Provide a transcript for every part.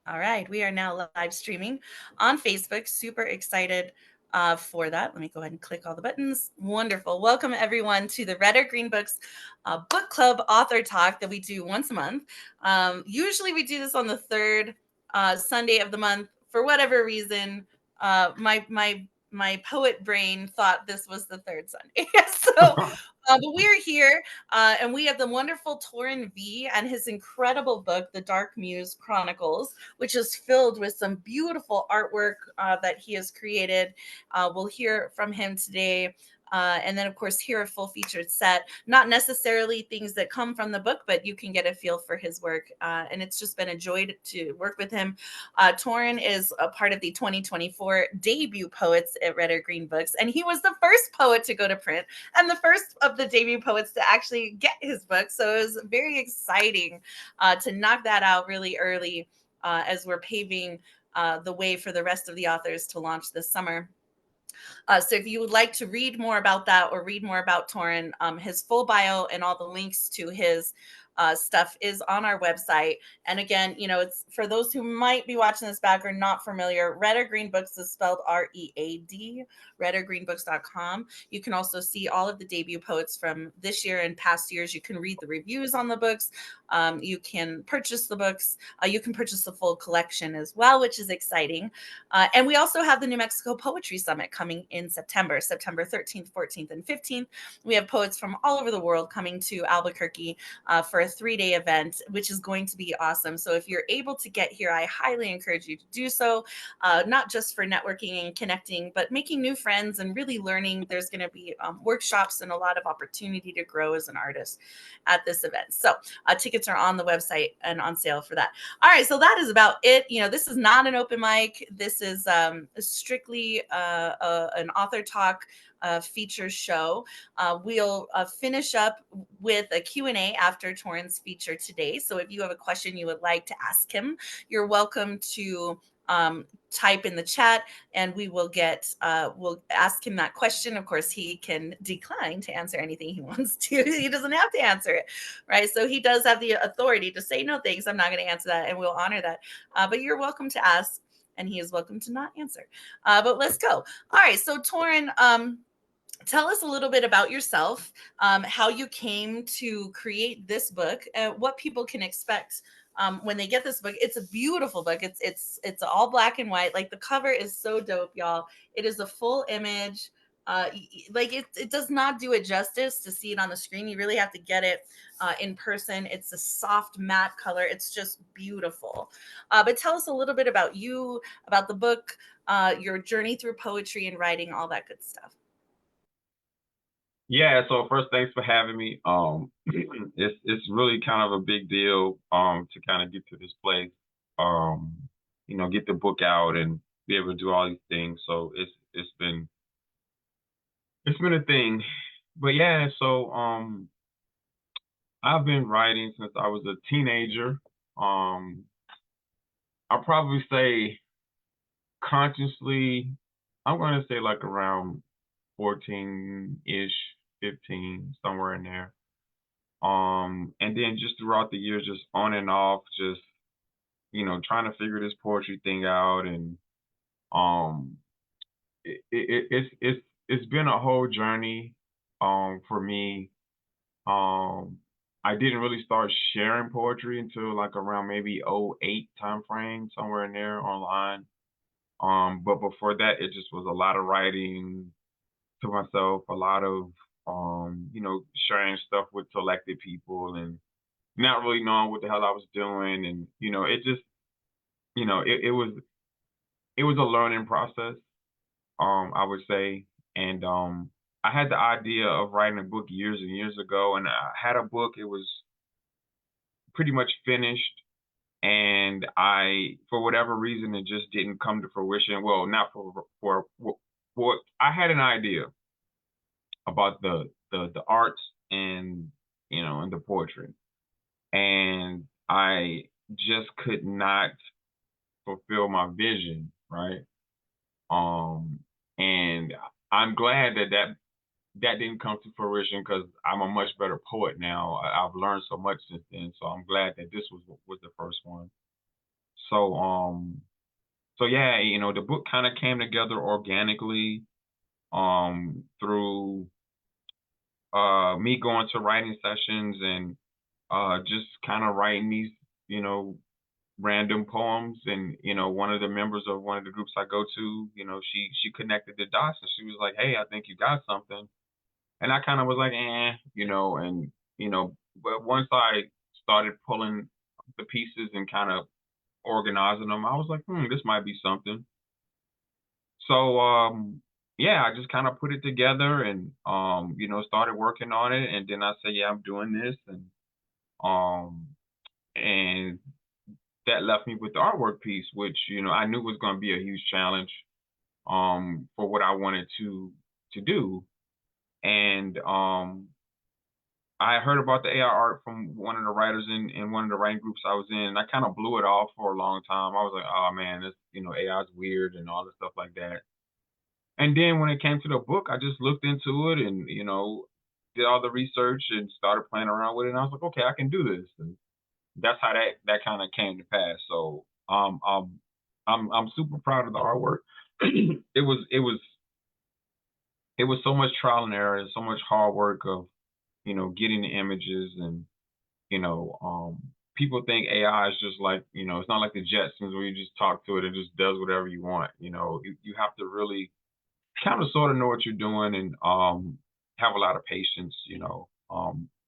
All right, we are now live streaming on Facebook. Super excited for that. Let me go ahead and click all the buttons. Wonderful. Welcome, everyone, to the Red or Green Books Book Club Author Talk that we do once a month. Usually, we do this on the third Sunday of the month. For whatever reason, my poet brain thought this was the third Sunday. So, but we're here and we have the wonderful Taurin V and his incredible book, The Dark Muse Chronicles, which is filled with some beautiful artwork that he has created. We'll hear from him today. And then, of course, hear a full featured set. Not necessarily things that come from the book, but you can get a feel for his work. And it's just been a joy to work with him. Taurin is a part of the 2024 debut poets at Red or Green Books, and he was the first poet to go to print and the first of the debut poets to actually get his book. So it was very exciting to knock that out really early as we're paving the way for the rest of the authors to launch this summer. So if you would like to read more about that or read more about Taurin, his full bio and all the links to his stuff is on our website. And again, it's for those who might be watching this back or not familiar, Red or Green Books is spelled READ, redorgreenbooks.com. You can also see all of the debut poets from this year and past years. You can read the reviews on the books. You can purchase the books. You can purchase the full collection as well, which is exciting. And we also have the New Mexico Poetry Summit coming in September 13th, 14th, and 15th. We have poets from all over the world coming to Albuquerque for a 3-day event, which is going to be awesome. So if you're able to get here, I highly encourage you to do so, not just for networking and connecting, but making new friends and really learning. There's going to be workshops and a lot of opportunity to grow as an artist at this event. So tickets are on the website and on sale for that. All right, so that is about it. This is not an open mic. This is strictly an author talk feature show. We'll finish up with a Q&A after Taurin's feature today. So if you have a question you would like to ask him, you're welcome to type in the chat and we will we'll ask him that question. Of course, he can decline to answer anything he wants to. He doesn't have to answer it, right? So he does have the authority to say, no, thanks, I'm not going to answer that, and we'll honor that. But you're welcome to ask, and he is welcome to not answer. But let's go. All right, so Taurin, tell us a little bit about yourself, how you came to create this book, what people can expect when they get this book. It's a beautiful book. It's all black and white. Like the cover is so dope, y'all. It is a full image. Like it does not do it justice to see it on the screen. You really have to get it in person. It's a soft matte color. It's just beautiful. But tell us a little bit about you, about the book, your journey through poetry and writing, all that good stuff. Yeah, so first, thanks for having me. It's really kind of a big deal to kind of get to this place, get the book out and be able to do all these things. So it's been a thing. But yeah, so I've been writing since I was a teenager. I'll probably say consciously, I'm gonna say like around 14-ish, 15, somewhere in there. And then just throughout the years, just on and off, just trying to figure this poetry thing out, and um, it's been a whole journey, for me. I didn't really start sharing poetry until like around maybe '08 time frame, somewhere in there online. But before that, it just was a lot of writing to myself, a lot of sharing stuff with selected people and not really knowing what the hell I was doing. And it just it was a learning process, I would say. And I had the idea of writing a book years and years ago, and I had a book. It was pretty much finished, and I, for whatever reason, it just didn't come to fruition. Well, not for I had an idea about the arts and and the poetry, and I just could not fulfill my vision, right? And I'm glad that didn't come to fruition, because I'm a much better poet now. I've learned so much since then, so I'm glad that this was the first one. So, so yeah, the book kind of came together organically, through me going to writing sessions and just kind of writing these, you know, random poems. And one of the members of one of the groups I go to, she connected the dots and she was like, "Hey, I think you got something." And I kind of was like, and but once I started pulling the pieces and kind of organizing them, I was like, this might be something. So yeah, I just kind of put it together and started working on it. And then I said, yeah, I'm doing this. Um and that left me with the artwork piece, which I knew was going to be a huge challenge for what I wanted to do. And I heard about the AI art from one of the writers in one of the writing groups I was in. And I kind of blew it off for a long time. I was like, oh man, this AI is weird and all this stuff like that. And then when it came to the book, I just looked into it and did all the research and started playing around with it. And I was like, okay, I can do this. And that's how that kind of came to pass. So I'm super proud of the artwork. It was so much trial and error and so much hard work of getting the images. And you know people think AI is just like, it's not like the Jetsons where you just talk to it and just does whatever you want. You have to really kind of sort of know what you're doing and have a lot of patience.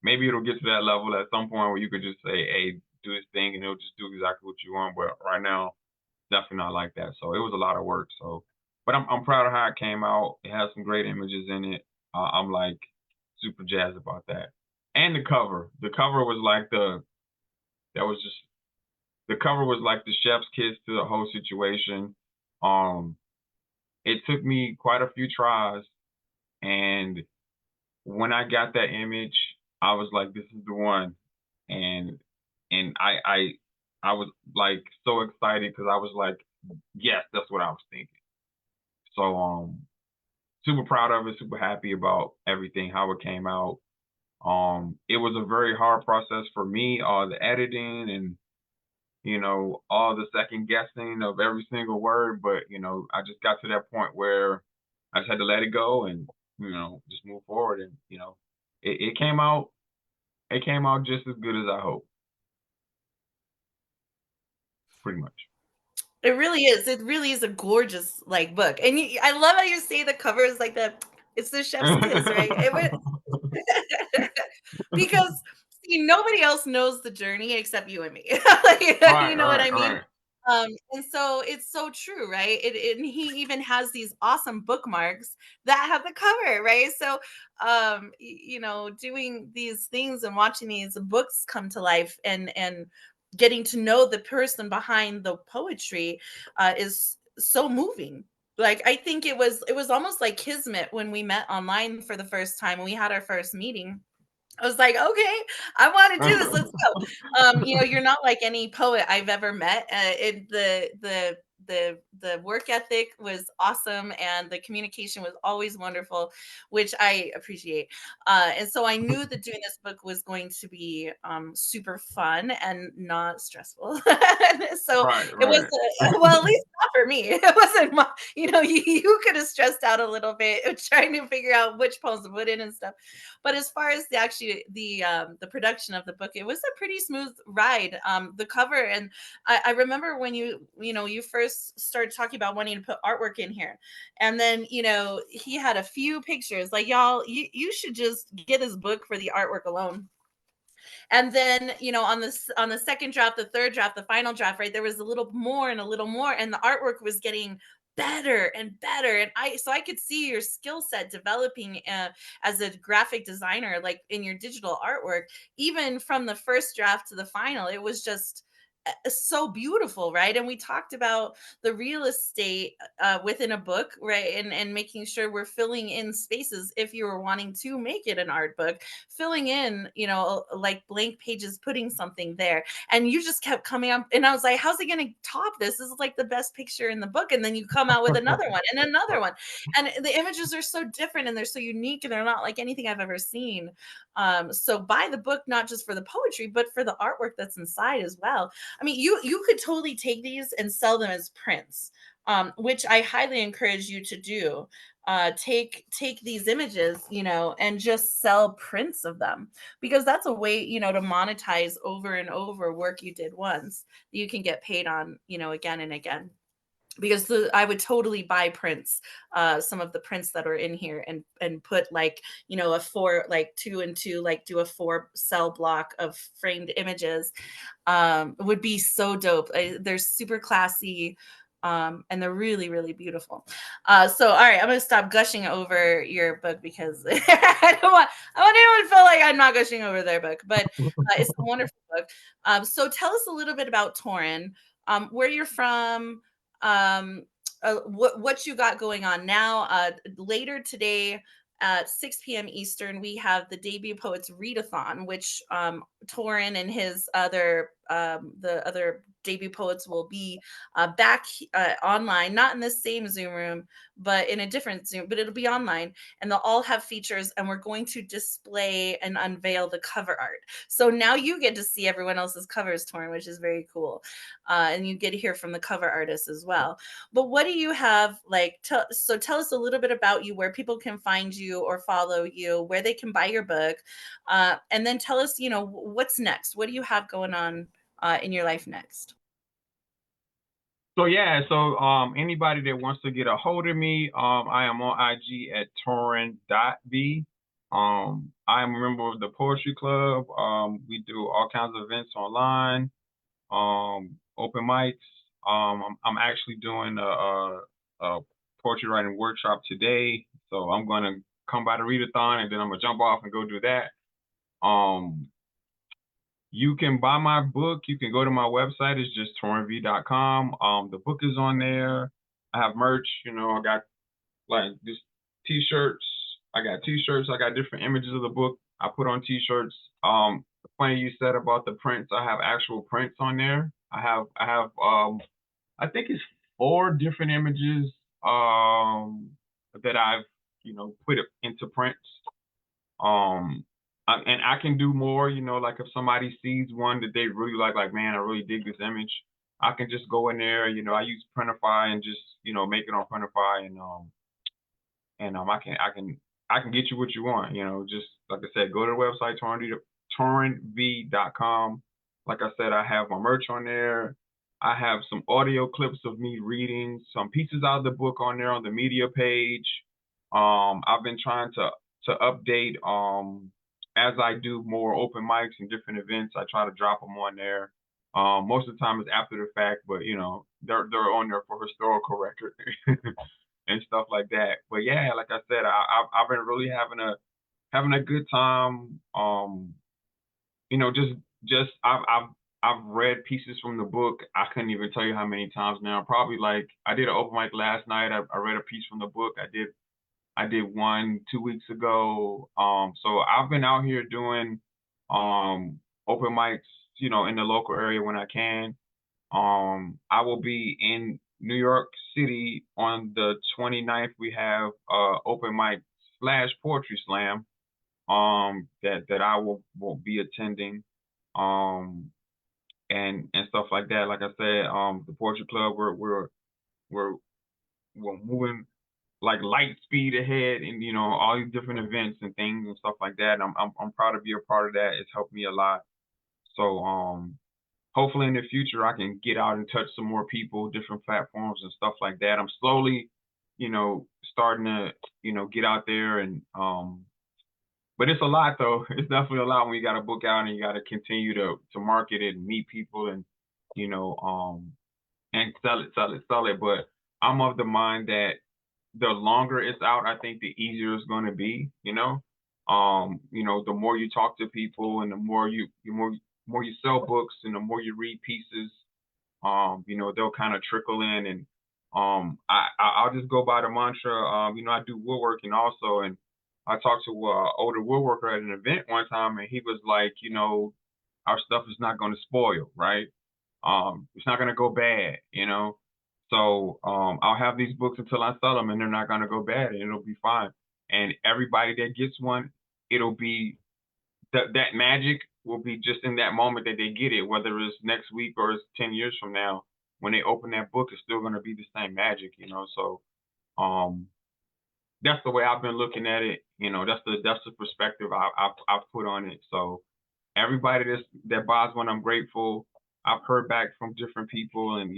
Maybe it'll get to that level at some point where you could just say, hey, do this thing, and it'll just do exactly what you want. But right now, definitely not like that. So it was a lot of work. So, but I'm proud of how it came out. It has some great images in it. I'm like super jazzed about that. And the cover. The cover was like that was just the cover was like the chef's kiss to the whole situation. Um, it took me quite a few tries, and when I got that image, I was like, "This is the one," and and I was like so excited because I was like, "Yes, that's what I was thinking." So super proud of it, super happy about everything, how it came out. It was a very hard process for me, all the editing and all the second guessing of every single word. But I just got to that point where I just had to let it go and just move forward. And it came out. It came out just as good as I hoped, pretty much. It really is. It really is a gorgeous like book. And I love how you say the cover is like the it's the chef's kiss, right? Because see, nobody else knows the journey except you and me. Like, Right, you know what right, I mean? right. And so it's so true, right? And he even has these awesome bookmarks that have the cover, right? So, doing these things and watching these books come to life and getting to know the person behind the poetry is so moving. Like I think it was almost like kismet when we met online for the first time when we had our first meeting. I was like, okay, I want to do this. Let's go. You're not like any poet I've ever met. The work ethic was awesome, and the communication was always wonderful, which I appreciate. And so I knew that doing this book was going to be super fun and not stressful. So Right, it was, right. well, at least not for me. It wasn't my, you could have stressed out a little bit trying to figure out which poems to put in and stuff. But as far as the production of the book, it was a pretty smooth ride. The cover, and I remember when you first started talking about wanting to put artwork in here, and then he had a few pictures. Like y'all, you should just get his book for the artwork alone. And then on the second draft, the third draft, the final draft, right, there was a little more and a little more, and the artwork was getting better and better. And I could see your skill set developing as a graphic designer, like in your digital artwork, even from the first draft to the final. It was just so beautiful, right? And we talked about the real estate within a book, right? And making sure we're filling in spaces if you were wanting to make it an art book, filling in, like blank pages, putting something there. And you just kept coming up, and I was like, how's he going to top this? This is like the best picture in the book. And then you come out with another one and another one. And the images are so different and they're so unique and they're not like anything I've ever seen. So buy the book, not just for the poetry, but for the artwork that's inside as well. I mean, you could totally take these and sell them as prints, which I highly encourage you to do. Take these images, and just sell prints of them, because that's a way, to monetize over and over work you did once that you can get paid on, again and again. Because I would totally buy prints, some of the prints that are in here, and put, like, a four, like 2 and 2, like do a 4 cell block of framed images. Would be so dope. They're super classy, and they're really, really beautiful. So, all right, I'm gonna stop gushing over your book, because I want anyone to feel like I'm not gushing over their book, but it's a wonderful book. So tell us a little bit about Taurin, where you're from, um, what you got going on now. Later today at 6 p.m. Eastern, we have the Debut Poets Readathon, which, Taurin and his the other debut poets will be back online, not in the same Zoom room, but in a different Zoom, but it'll be online, and they'll all have features, and we're going to display and unveil the cover art. So now you get to see everyone else's covers, Taurin, which is very cool. And you get to hear from the cover artists as well. But what do you have, like, so tell us a little bit about you, where people can find you or follow you, where they can buy your book, and then tell us, what's next. What do you have going on in your life next? So yeah, so anybody that wants to get a hold of me, I am on IG at Taurin.v. I am a member of the Poetry Club. We do all kinds of events online, open mics. I'm actually doing a poetry writing workshop today, so I'm gonna come by the readathon, and then I'm gonna jump off and go do that. Um, you can buy my book. You can go to my website. It's just taurinv.com. The book is on there. I have merch. I got like this t-shirts. I got t-shirts. I got different images of the book I put on t-shirts. Funny you said about the prints. I have actual prints on there. I think it's 4 different images that I've put it into prints. And I can do more, like if somebody sees one that they really like, man, I really dig this image, I can just go in there, I use Printify and just, make it on Printify, and I can get you what you want, just like I said, go to the website, taurinv.com. Like I said, I have my merch on there. I have some audio clips of me reading some pieces out of the book on there on the media page. I've been trying to update, as I do more open mics and different events, I try to drop them on there. Most of the time it's after the fact, but they're on there for historical record and stuff like that. But yeah, like I said, I've been really having a good time. Just I've read pieces from the book. I couldn't even tell you how many times now. Probably, like, I did an open mic last night. I read a piece from the book. I did one 2 weeks ago. So I've been out here doing open mics, in the local area when I can. I will be in New York City on the 29th. We have open mic / poetry slam that I will be attending. And stuff like that. Like I said, the Poetry Club, we're we're moving like light speed ahead, and all these different events and things and stuff like that. And I'm proud to be a part of that. It's helped me a lot. So hopefully in the future I can get out and touch some more people, different platforms and stuff like that. I'm slowly, starting to, get out there, and but it's a lot though. It's definitely a lot when you got to book out and you got to continue to market it and meet people, and you know and sell it. But I'm of the mind that the longer it's out, I think the easier it's going to be. The more you talk to people, and the more you sell books, and the more you read pieces, they'll kind of trickle in. And I'll just go by the mantra. I do woodworking also, and I talked to an older woodworker at an event one time, and he was like, our stuff is not going to spoil, right? It's not going to go bad. So I'll have these books until I sell them, and they're not going to go bad, and it'll be fine. And everybody that gets one, it'll be that magic will be just in that moment that they get it, whether it's next week or it's 10 years from now. When they open that book, it's still gonna be the same magic, you know. So um that's the way I've been looking at it. You know, that's the perspective I've put on it. So everybody that buys one, I'm grateful. I've heard back from different people and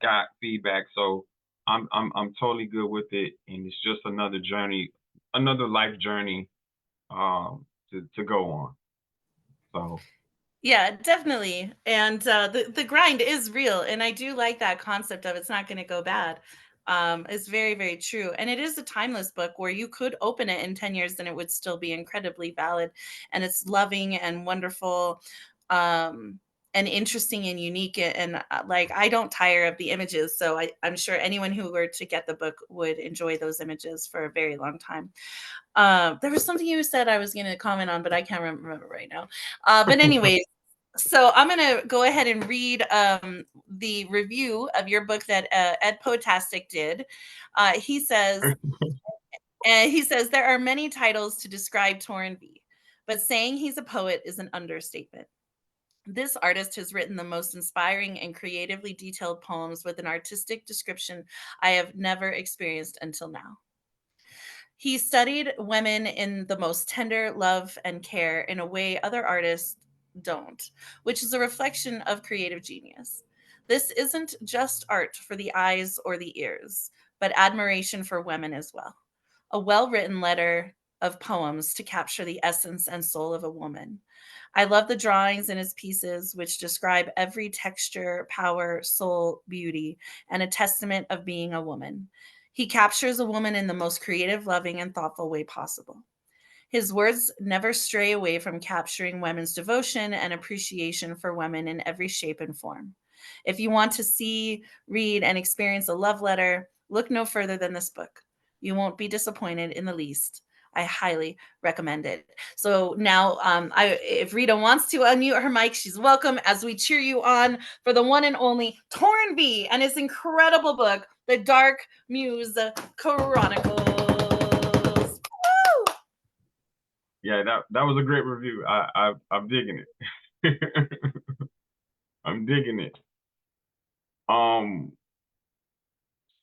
got feedback. So I'm totally good with it, and it's just another journey, another life journey to go on. So Yeah, definitely. And the grind is real, and I do like that concept of it's not going to go bad. It's very, very true, and it is a timeless book where you could open it in 10 years and it would still be incredibly valid, and it's loving and wonderful, um, and interesting and unique. And like I don't tire of the images, so I'm sure anyone who were to get the book would enjoy those images for a very long time. There was something you said I was going to comment on, but I can't remember right now. But anyways, so I'm going to go ahead and read the review of your book that Ed Potastic did. He says, there are many titles to describe Taurin B, but saying he's a poet is an understatement. This artist has written the most inspiring and creatively detailed poems with an artistic description I have never experienced until now. He studied women in the most tender love and care in a way other artists don't, which is a reflection of creative genius. This isn't just art for the eyes or the ears, but admiration for women as well. A well written letter of poems to capture the essence and soul of a woman. I love the drawings in his pieces, which describe every texture, power, soul, beauty, and a testament of being a woman. He captures a woman in the most creative, loving, and thoughtful way possible. His words never stray away from capturing women's devotion and appreciation for women in every shape and form. If you want to see, read, and experience a love letter, look no further than this book. You won't be disappointed in the least. I highly recommend it. So now, if Rita wants to unmute her mic, she's welcome as we cheer you on for the one and only Taurin B and his incredible book, The Dark Muse Chronicles. Woo! yeah, that was a great review. I'm digging it. I'm digging it. Um,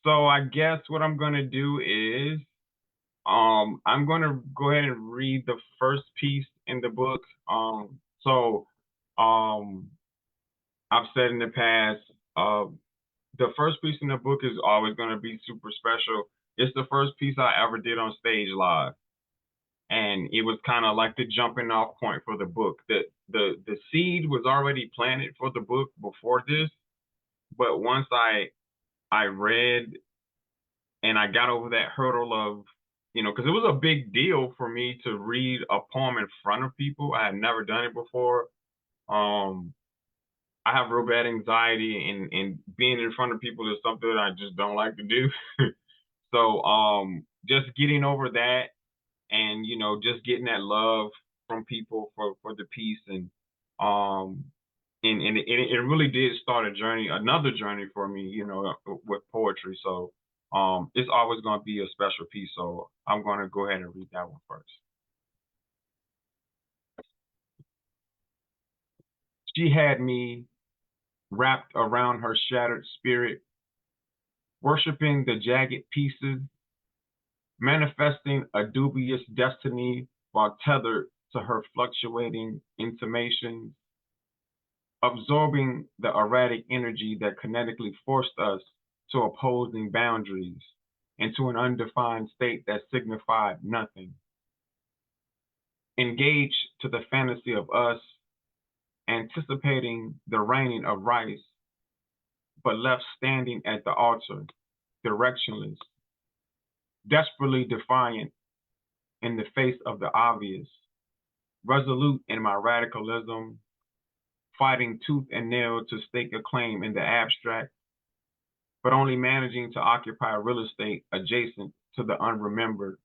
so I guess what I'm gonna do is I'm gonna go ahead and read the first piece in the book. So um I've said in the past, the first piece in the book is always gonna be super special. It's the first piece I ever did on stage live. And it was kind of like the jumping off point for the book. The seed was already planted for the book before this, but once I read and I got over that hurdle of, because it was a big deal for me to read a poem in front of people. I had never done it before. Um, I have real bad anxiety, and being in front of people is something that I just don't like to do. So just getting over that, and just getting that love from people for the piece, um and it really did start another journey for me, with poetry. So it's always going to be a special piece. So I'm going to go ahead and read that one first. She had me wrapped around her shattered spirit, worshiping the jagged pieces, manifesting a dubious destiny while tethered to her fluctuating intimations, absorbing the erratic energy that kinetically forced us to opposing boundaries into an undefined state that signified nothing. Engaged to the fantasy of us, anticipating the raining of rice, but left standing at the altar, directionless, desperately defiant in the face of the obvious, resolute in my radicalism, fighting tooth and nail to stake a claim in the abstract, but only managing to occupy real estate adjacent to the unremembered,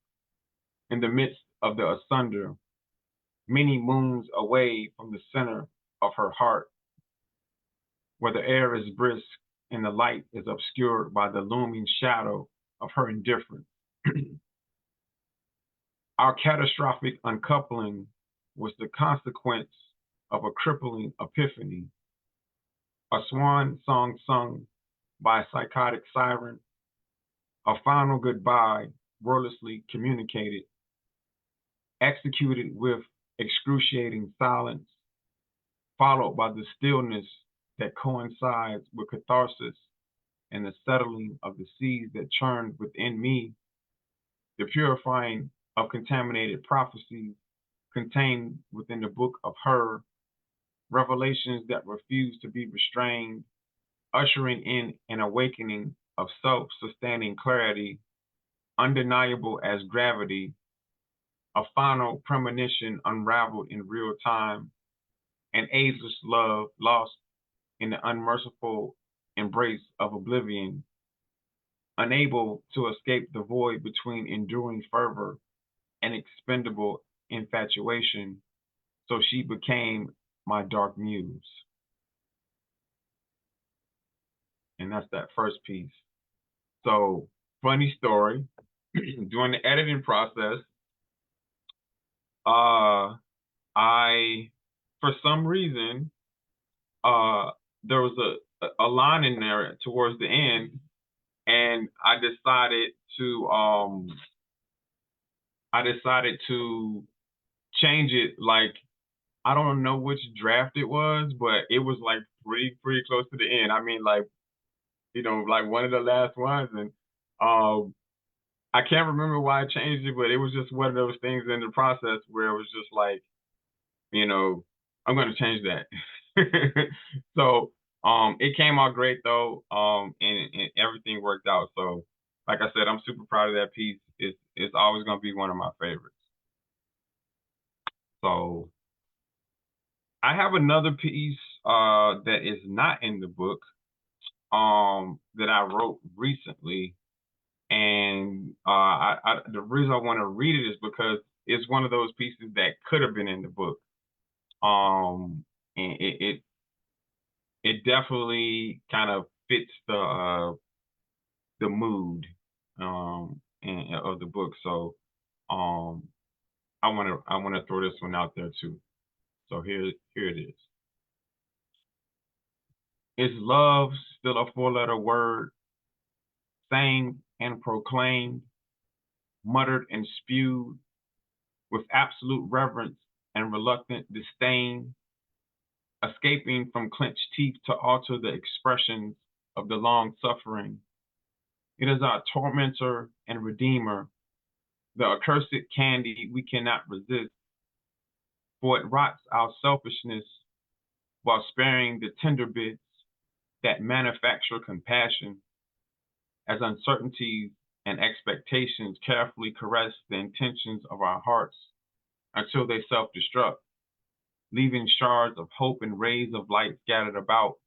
in the midst of the asunder, many moons away from the center of her heart, where the air is brisk and the light is obscured by the looming shadow of her indifference. Our catastrophic uncoupling was the consequence of a crippling epiphany, a swan song sung by a psychotic siren, a final goodbye wordlessly communicated, executed with excruciating silence, followed by the stillness that coincides with catharsis and the settling of the seas that churned within me, the purifying of contaminated prophecies contained within the book of her, revelations that refuse to be restrained, ushering in an awakening of self-sustaining clarity, undeniable as gravity, a final premonition unraveled in real time, an ageless love lost in the unmerciful embrace of oblivion, unable to escape the void between enduring fervor and expendable infatuation, so she became my dark muse. And that's that first piece. So, funny story. During the editing process, I, for some reason, there was a line in there towards the end, and I decided to change it. Like, I don't know which draft it was, but it was like pretty close to the end. I mean, like, like one of the last ones, and I can't remember why I changed it, but it was just one of those things in the process where it was just like, I'm going to change that. So it came out great though, and everything worked out. So, like I said, I'm super proud of that piece. It's always going to be one of my favorites. So I have another piece that is not in the book that I wrote recently, and the reason I want to read it is because it's one of those pieces that could have been in the book. And it definitely kind of fits the mood of the book. So I want to throw this one out there too. So here it is. Is love still a four-letter word, sang and proclaimed, muttered and spewed with absolute reverence and reluctant disdain, escaping from clenched teeth to alter the expressions of the long-suffering? It is our tormentor and redeemer, the accursed candy we cannot resist, for it rots our selfishness while sparing the tender bits that manufacture compassion, as uncertainties and expectations carefully caress the intentions of our hearts until they self-destruct, leaving shards of hope and rays of light scattered about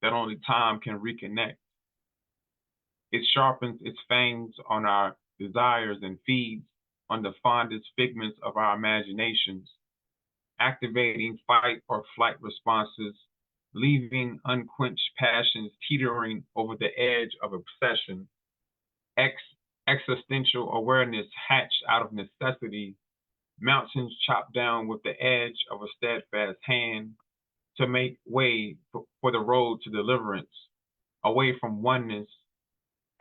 that only time can reconnect. It sharpens its fangs on our desires and feeds on the fondest figments of our imaginations, activating fight or flight responses, leaving unquenched passions teetering over the edge of obsession, existential awareness hatched out of necessity, mountains chopped down with the edge of a steadfast hand to make way for the road to deliverance, away from oneness,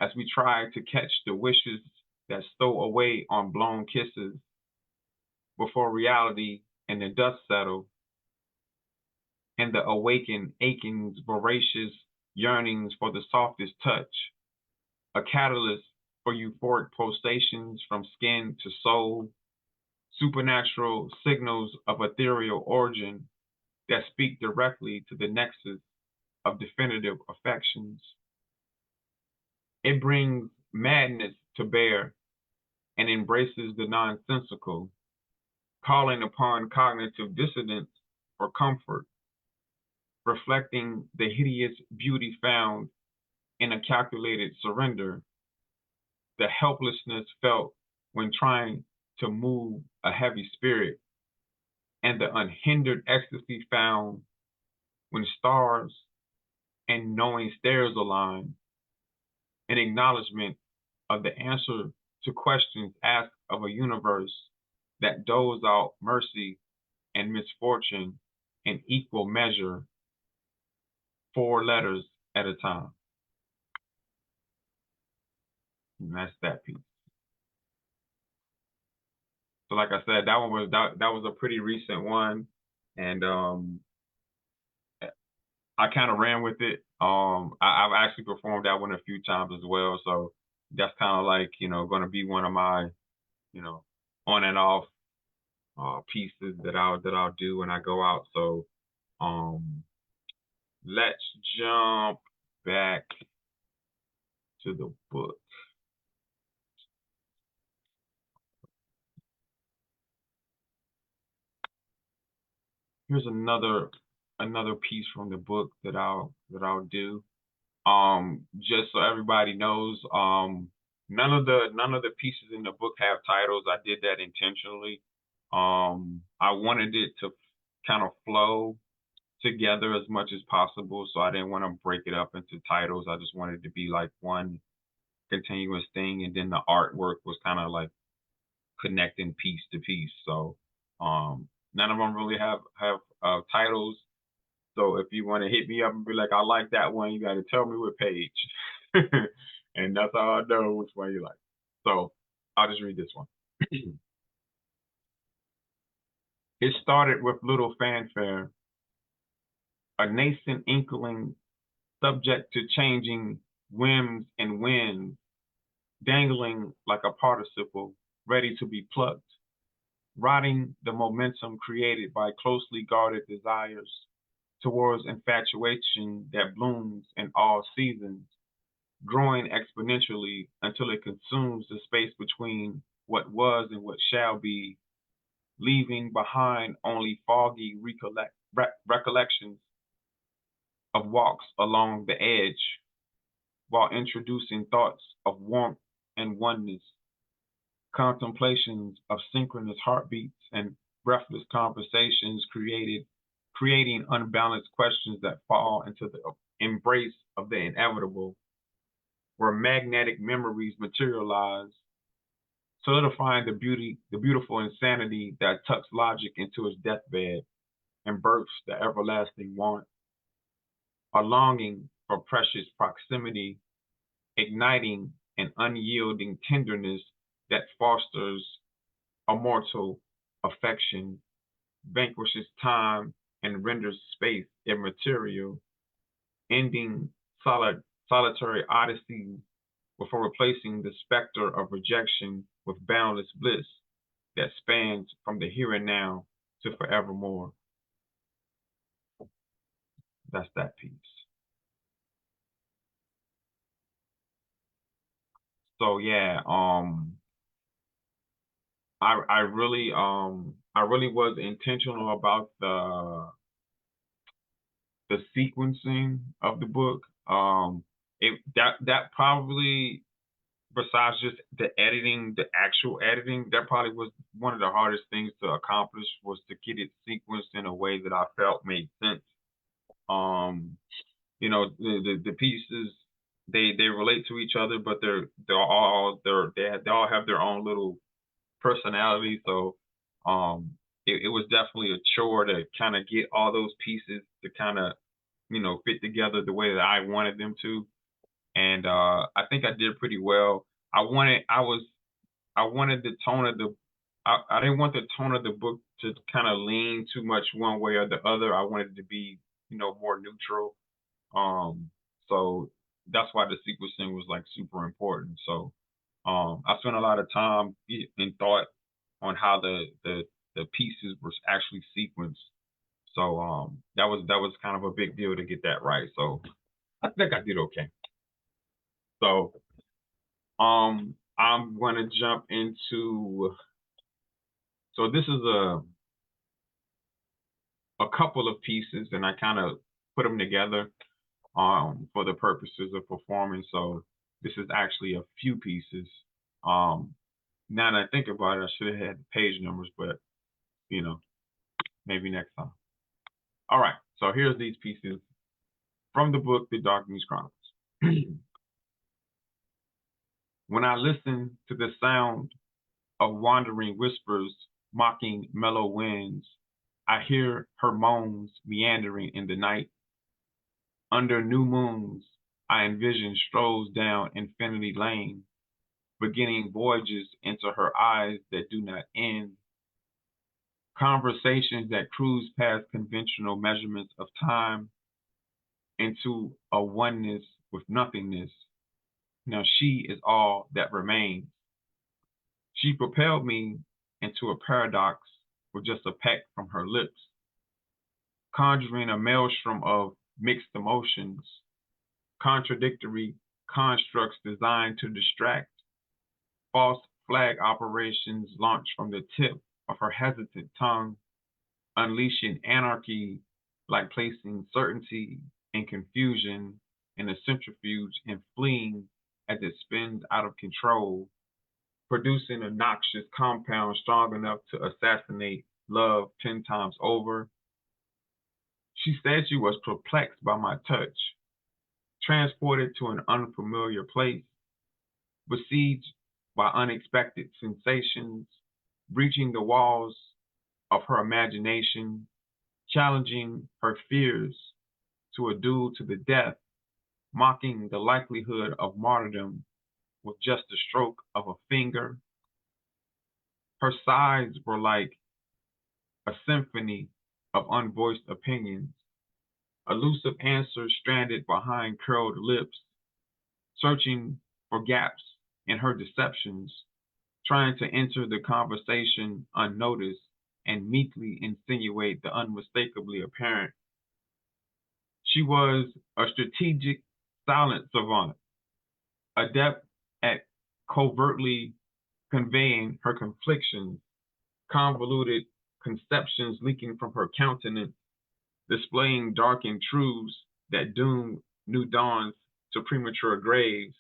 as we try to catch the wishes that stow away on blown kisses before reality and the dust settle, and the awakened achings, voracious yearnings for the softest touch, a catalyst for euphoric pulsations from skin to soul, supernatural signals of ethereal origin that speak directly to the nexus of definitive affections. It brings madness to bear and embraces the nonsensical, calling upon cognitive dissonance for comfort, reflecting the hideous beauty found in a calculated surrender, the helplessness felt when trying to move a heavy spirit, and the unhindered ecstasy found when stars and knowing stares align, an acknowledgement of the answer to questions asked of a universe that doles out mercy and misfortune in equal measure, 4 letters at a time. And that's that piece. So like I said, that was a pretty recent one. And I kind of ran with it. I've actually performed that one a few times as well. So that's kind of like, going to be one of my, on and off pieces that I'll do when I go out. So let's jump back to the book. Here's another piece from the book that I'll do. Just so everybody knows, none of the pieces in the book have titles. I did that intentionally. I wanted it to kind of flow together as much as possible, so I didn't want to break it up into titles. I just wanted it to be like one continuous thing, and then the artwork was kind of like connecting piece to piece. So none of them really have titles. So if you want to hit me up and be like, I like that one, you got to tell me what page. And that's how I know which one you like. So I'll just read this one. It started with little fanfare, a nascent inkling subject to changing whims and winds, dangling like a participle ready to be plucked, rotting the momentum created by closely guarded desires towards infatuation that blooms in all seasons, growing exponentially until it consumes the space between what was and what shall be, leaving behind only foggy recollections of walks along the edge, while introducing thoughts of warmth and oneness, contemplations of synchronous heartbeats and breathless conversations creating unbalanced questions that fall into the embrace of the inevitable, where magnetic memories materialize, solidifying the beautiful insanity that tucks logic into its deathbed and births the everlasting want, a longing for precious proximity, igniting an unyielding tenderness that fosters immortal affection, vanquishes time and renders space immaterial, ending solitary odysseys before replacing the specter of rejection with boundless bliss that spans from the here and now to forevermore. That's that piece. So yeah, I really was intentional about the sequencing of the book. That probably, besides just the editing, the actual editing, that probably was one of the hardest things to accomplish, was to get it sequenced in a way that I felt made sense. The pieces, they relate to each other, but they all have their own little personality. So it was definitely a chore to kind of get all those pieces to kind of fit together the way that I wanted them to. And I think I did pretty well. I wanted the tone of I didn't want the tone of the book to kind of lean too much one way or the other. I wanted it to be, more neutral. So that's why the sequencing was like super important. So I spent a lot of time and thought on how the pieces were actually sequenced. So that was kind of a big deal to get that right. So I think I did okay. So I'm gonna jump into, so this is a couple of pieces, and I kind of put them together for the purposes of performing. So this is actually a few pieces. Now that I think about it, I should have had page numbers, but maybe next time. All right, so here's these pieces from the book, The Dark Muse Chronicles. When I listen to the sound of wandering whispers mocking mellow winds, I hear her moans meandering in the night. Under new moons, I envision strolls down infinity lane, beginning voyages into her eyes that do not end, conversations that cruise past conventional measurements of time into a oneness with nothingness. Now she is all that remains. She propelled me into a paradox with just a peck from her lips, conjuring a maelstrom of mixed emotions, contradictory constructs designed to distract, false flag operations launched from the tip of her hesitant tongue, unleashing anarchy like placing certainty and confusion in a centrifuge and fleeing as it spins out of control, producing a noxious compound strong enough to assassinate love 10 times over. She said she was perplexed by my touch, transported to an unfamiliar place, besieged by unexpected sensations, breaching the walls of her imagination, challenging her fears to a duel to the death, mocking the likelihood of martyrdom with just a stroke of a finger. Her sighs were like a symphony of unvoiced opinions, elusive answers stranded behind curled lips, searching for gaps in her deceptions, trying to enter the conversation unnoticed and meekly insinuate the unmistakably apparent. She was a strategic silent savant, adept at covertly conveying her conflictions, convoluted conceptions leaking from her countenance, displaying darkened truths that doom new dawns to premature graves.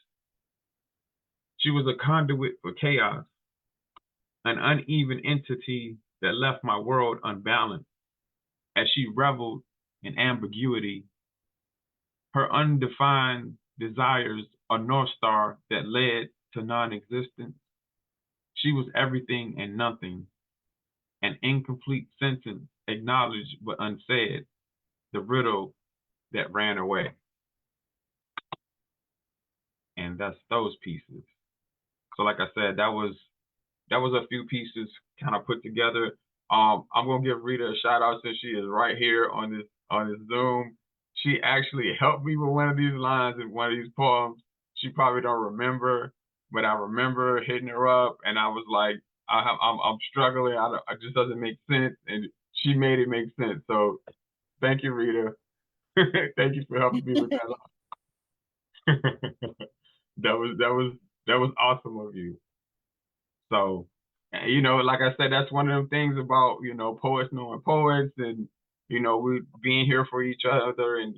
She was a conduit for chaos, an uneven entity that left my world unbalanced as she reveled in ambiguity, her undefined desires a north star that led to non-existence. She was everything and nothing, an incomplete sentence acknowledged but unsaid, the riddle that ran away. And that's those pieces. So like I said, that was a few pieces kind of put together. I'm gonna give Rita a shout out since she is right here on this Zoom. She actually helped me with one of these lines in one of these poems. She probably don't remember, but I remember hitting her up, and I was like, I'm struggling. It just doesn't make sense, and she made it make sense. So thank you, Rita. Thank you for helping me with that. That was awesome of you. So, like I said, that's one of them things about, poets knowing poets and, we being here for each other and,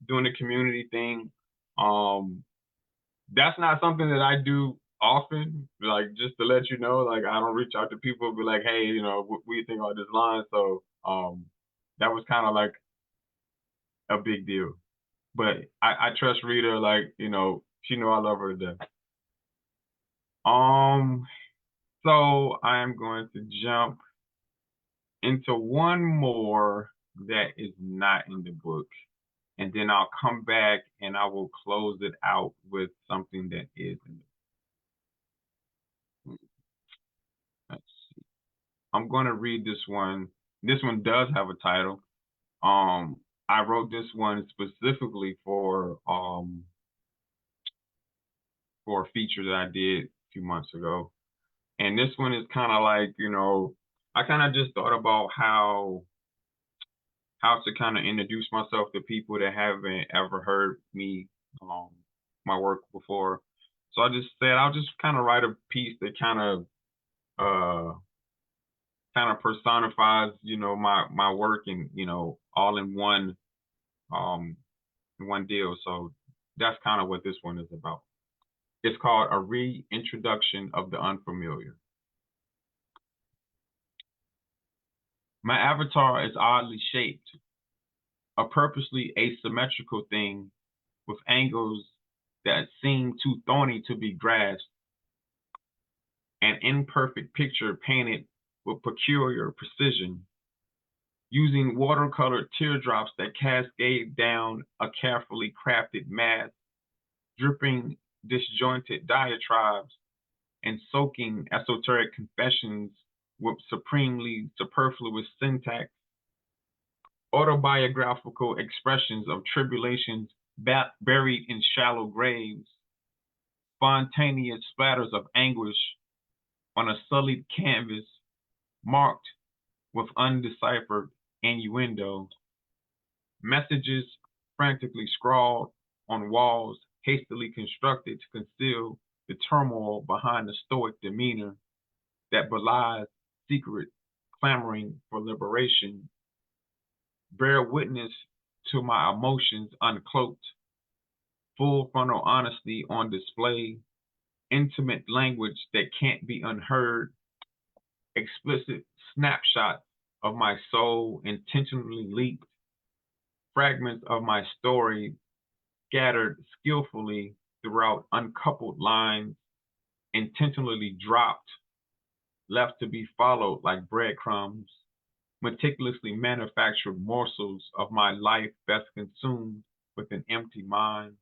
doing the community thing. That's not something that I do often, like just to let you know, like I don't reach out to people and be like, hey, what do you think about this line? So, that was kind of like a big deal. But I trust Rita, like, she know I love her to death. Um, So I'm going to jump into one more that is not in the book, and then I'll come back and I will close it out with something that is in the book. Let's see. I'm going to read this one. This one does have a title. I wrote this one specifically for a feature that I did a few months ago. And this one is kind of like, I kind of just thought about how to kind of introduce myself to people that haven't ever heard me, um, my work before. So I just said I'll just kind of write a piece that uh, kind of personifies, my work and all um, in one deal. So that's kind of what this one is about. It's called a reintroduction of the unfamiliar. My avatar is oddly shaped, a purposely asymmetrical thing with angles that seem too thorny to be grasped, an imperfect picture painted with peculiar precision, using watercolored teardrops that cascade down a carefully crafted mask, dripping disjointed diatribes, and soaking esoteric confessions with supremely superfluous syntax, autobiographical expressions of tribulations buried in shallow graves, spontaneous splatters of anguish on a sullied canvas marked with undeciphered innuendo, messages frantically scrawled on walls hastily constructed to conceal the turmoil behind the stoic demeanor that belies secret clamoring for liberation, bear witness to my emotions uncloaked, full frontal honesty on display, intimate language that can't be unheard, explicit snapshots of my soul intentionally leaked, fragments of my story scattered skillfully throughout uncoupled lines, intentionally dropped, left to be followed like breadcrumbs, meticulously manufactured morsels of my life best consumed with an empty mind,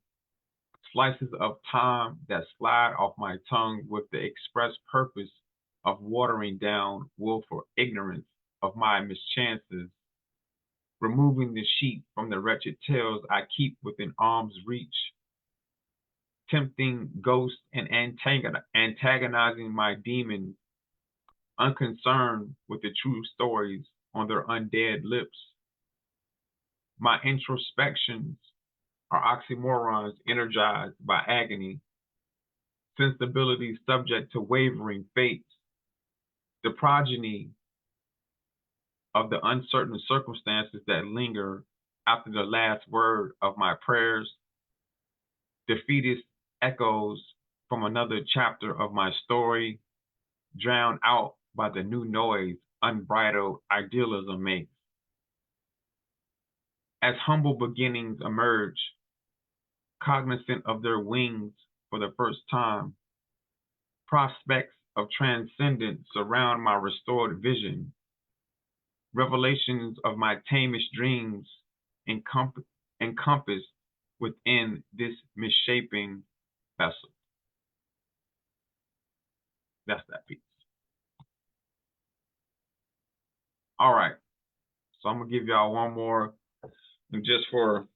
slices of time that slide off my tongue with the express purpose of watering down willful ignorance of my mischances, removing the sheep from the wretched tales I keep within arm's reach, tempting ghosts and antagonizing my demons, unconcerned with the true stories on their undead lips. My introspections are oxymorons energized by agony, sensibilities subject to wavering fates, the progeny of the uncertain circumstances that linger after the last word of my prayers, defeatist echoes from another chapter of my story, drowned out by the new noise unbridled idealism makes. As humble beginnings emerge, cognizant of their wings for the first time, prospects of transcendence surround my restored vision, revelations of my tamest dreams encompassed within this misshaping vessel. That's that piece. All right. So I'm gonna give y'all one more, and just for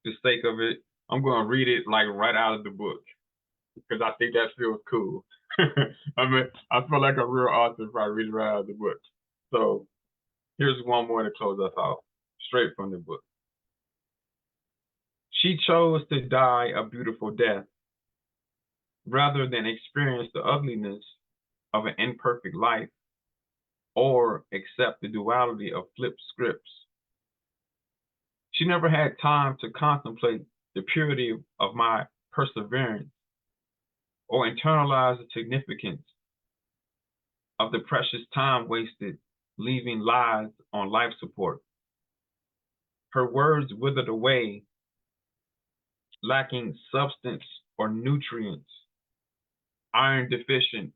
the sake of it, I'm gonna read it like right out of the book because I think that feels cool. I mean, I feel like a real author if I read it right out of the book. So here's one more to close us out, straight from the book. She chose to die a beautiful death rather than experience the ugliness of an imperfect life or accept the duality of flipped scripts. She never had time to contemplate the purity of my perseverance or internalize the significance of the precious time wasted leaving lives on life support. Her words withered away, lacking substance or nutrients, iron deficient,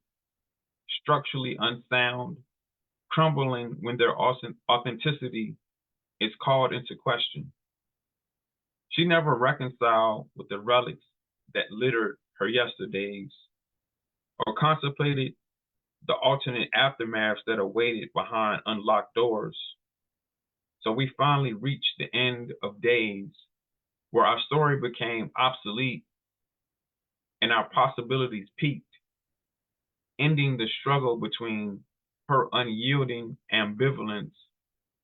structurally unsound, crumbling when their authenticity is called into question. She never reconciled with the relics that littered her yesterdays or contemplated the alternate aftermaths that awaited behind unlocked doors. So we finally reached the end of days where our story became obsolete and our possibilities peaked, ending the struggle between her unyielding ambivalence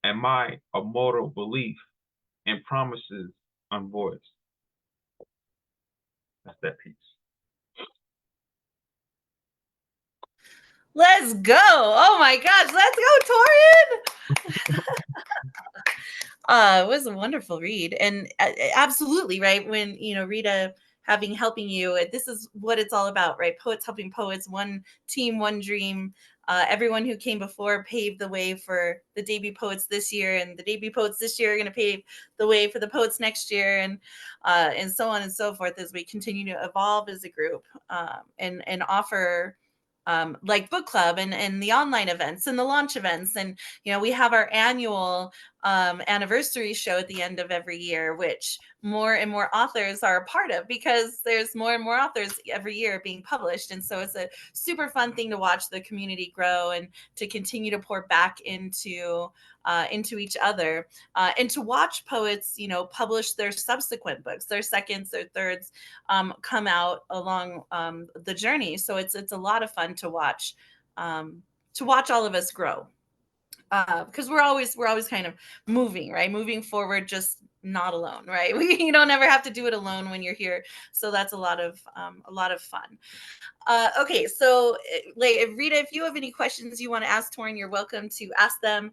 and my immortal belief in promises unvoiced. That's that piece. Let's go. Oh my gosh, let's go, Taurin. It was a wonderful read, and absolutely right. When Rita helping you, this is what it's all about, right? Poets helping poets, one team, one dream. Everyone who came before paved the way for the debut poets this year, and the debut poets this year are going to pave the way for the poets next year, and so on and so forth as we continue to evolve as a group, and offer like book club and the online events and the launch events. And, we have our annual anniversary show at the end of every year, which more and more authors are a part of because there's more and more authors every year being published. And so it's a super fun thing to watch the community grow and to continue to pour back into each other, and to watch poets, publish their subsequent books, their seconds, their thirds, come out along the journey. So it's a lot of fun to watch all of us grow, because we're always kind of moving, right? Moving forward, just not alone, right? You don't ever have to do it alone when you're here. So that's a lot of fun. Okay, so like Rita, if you have any questions you want to ask Taurin, you're welcome to ask them.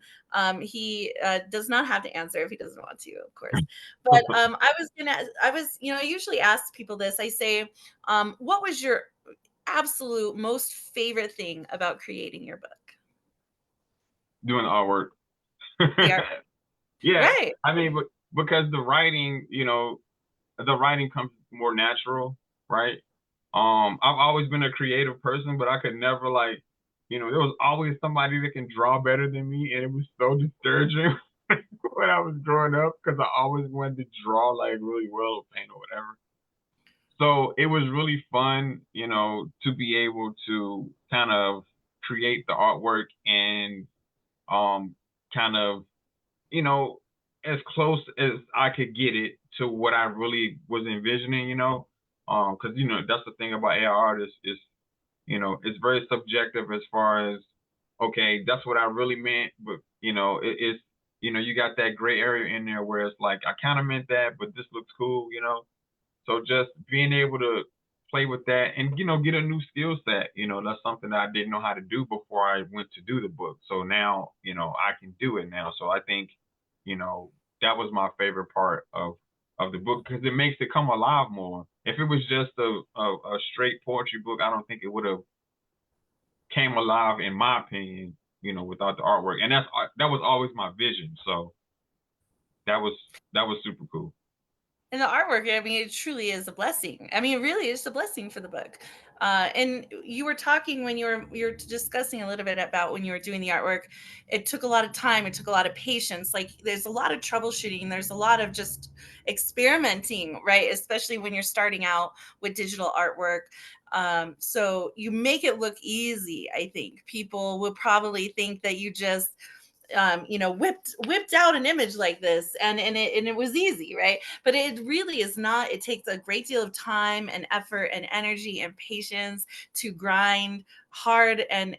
He does not have to answer if he doesn't want to, of course. But I usually ask people this. I say, what was your absolute most favorite thing about creating your book? Doing the artwork. The artwork, Yeah, right? I mean, but because the writing comes more natural, right? I've always been a creative person, but I could never like, there was always somebody that can draw better than me, and it was so discouraging when I was growing up because I always wanted to draw like really well, paint or whatever. So it was really fun, to be able to kind of create the artwork and kind of, you know, as close as I could get it to what I really was envisioning, because that's the thing about AI artists is, it's very subjective as far as, okay, that's what I really meant, but it's, you got that gray area in there where it's like I kind of meant that, but this looks cool. So just being able to play with that and get a new skill set, that's something that I didn't know how to do before I went to do the book. So now, I can do it now. So I think, you know, that was my favorite part of the book because it makes it come alive more. If it was just a straight poetry book, I don't think it would have came alive in my opinion, without the artwork. And that was always my vision. So that was that was super cool. And the artwork, I mean, it truly is a blessing. I mean, it really is a blessing for the book. And you were talking when you were discussing a little bit about when you were doing the artwork. It took a lot of time. It took a lot of patience. Like there's a lot of troubleshooting. There's a lot of just experimenting, right? Especially when you're starting out with digital artwork. So you make it look easy. I think people would probably think that you just whipped out an image like this and it was easy, right? But it really is not. It takes a great deal of time and effort and energy and patience to grind hard and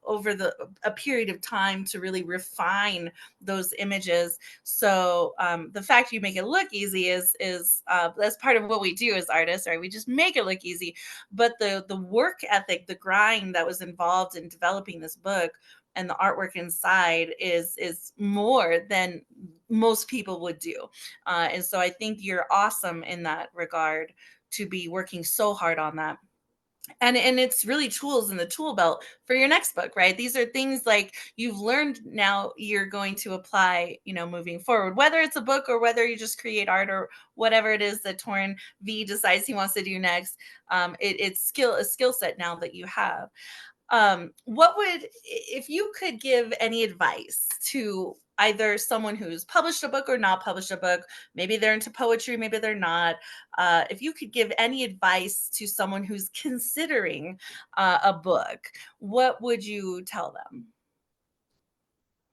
over a period of time to really refine those images. So the fact you make it look easy is that's part of what we do as artists, right? We just make it look easy, but the work ethic, the grind that was involved in developing this book and the artwork inside is more than most people would do. And so I think you're awesome in that regard to be working so hard on that. And it's really tools in the tool belt for your next book, right? These are things like you've learned, now you're going to apply, moving forward, whether it's a book or whether you just create art or whatever it is that Taurin V decides he wants to do next. It's a skill set now that you have. What would, if you could give any advice to either someone who's published a book or not published a book, maybe they're into poetry, maybe they're not, if you could give any advice to someone who's considering a book, what would you tell them?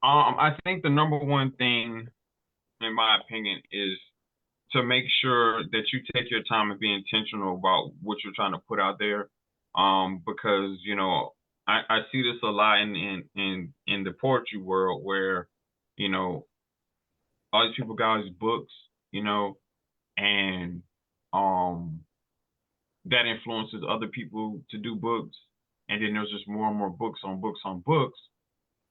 I think the number one thing, in my opinion, is to make sure that you take your time and be intentional about what you're trying to put out there. Because I see this a lot in the poetry world where you know all these people got all these books, and um that influences other people to do books, and then there's just more and more books on books on books.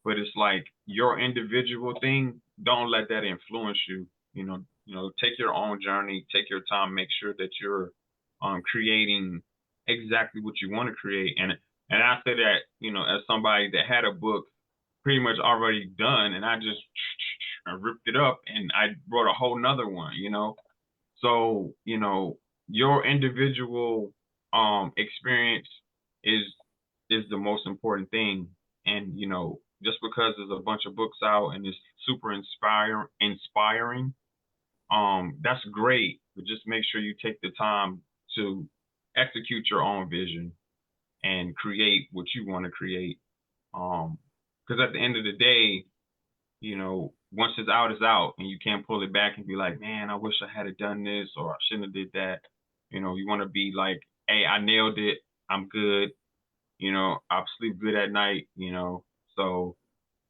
But it's like your individual thing, don't let that influence you. Take your own journey, take your time, make sure that you're creating exactly what you want to create. And I say that, as somebody that had a book pretty much already done and I just I ripped it up and I wrote a whole nother one. So, your individual experience is is the most important thing. And just because there's a bunch of books out and it's super inspiring, that's great. But just make sure you take the time to execute your own vision and create what you want to create. Because at the end of the day, once it's out, it's out, and you can't pull it back and be like, man, I wish I had done this or I shouldn't have did that. You want to be like, hey, I nailed it. I'm good. I sleep good at night. So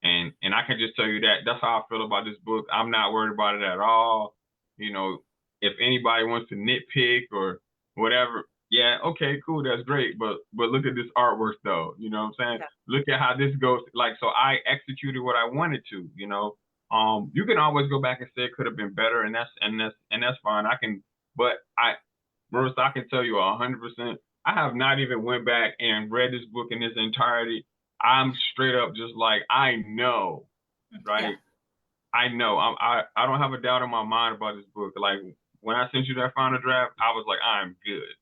and I can just tell you that that's how I feel about this book. I'm not worried about it at all. You know, if anybody wants to nitpick or whatever, yeah, okay, cool, that's great. But look at this artwork though. You know what I'm saying? Yeah. Look at how this goes. Like, so I executed what I wanted to. You can always go back and say it could have been better, and that's fine. But Marissa, I can tell you 100%. I have not even went back and read this book in its entirety. I'm straight up just like, I know, Yeah. right? I know. I don't have a doubt in my mind about this book. Like, when I sent you that final draft, I was like, I'm good.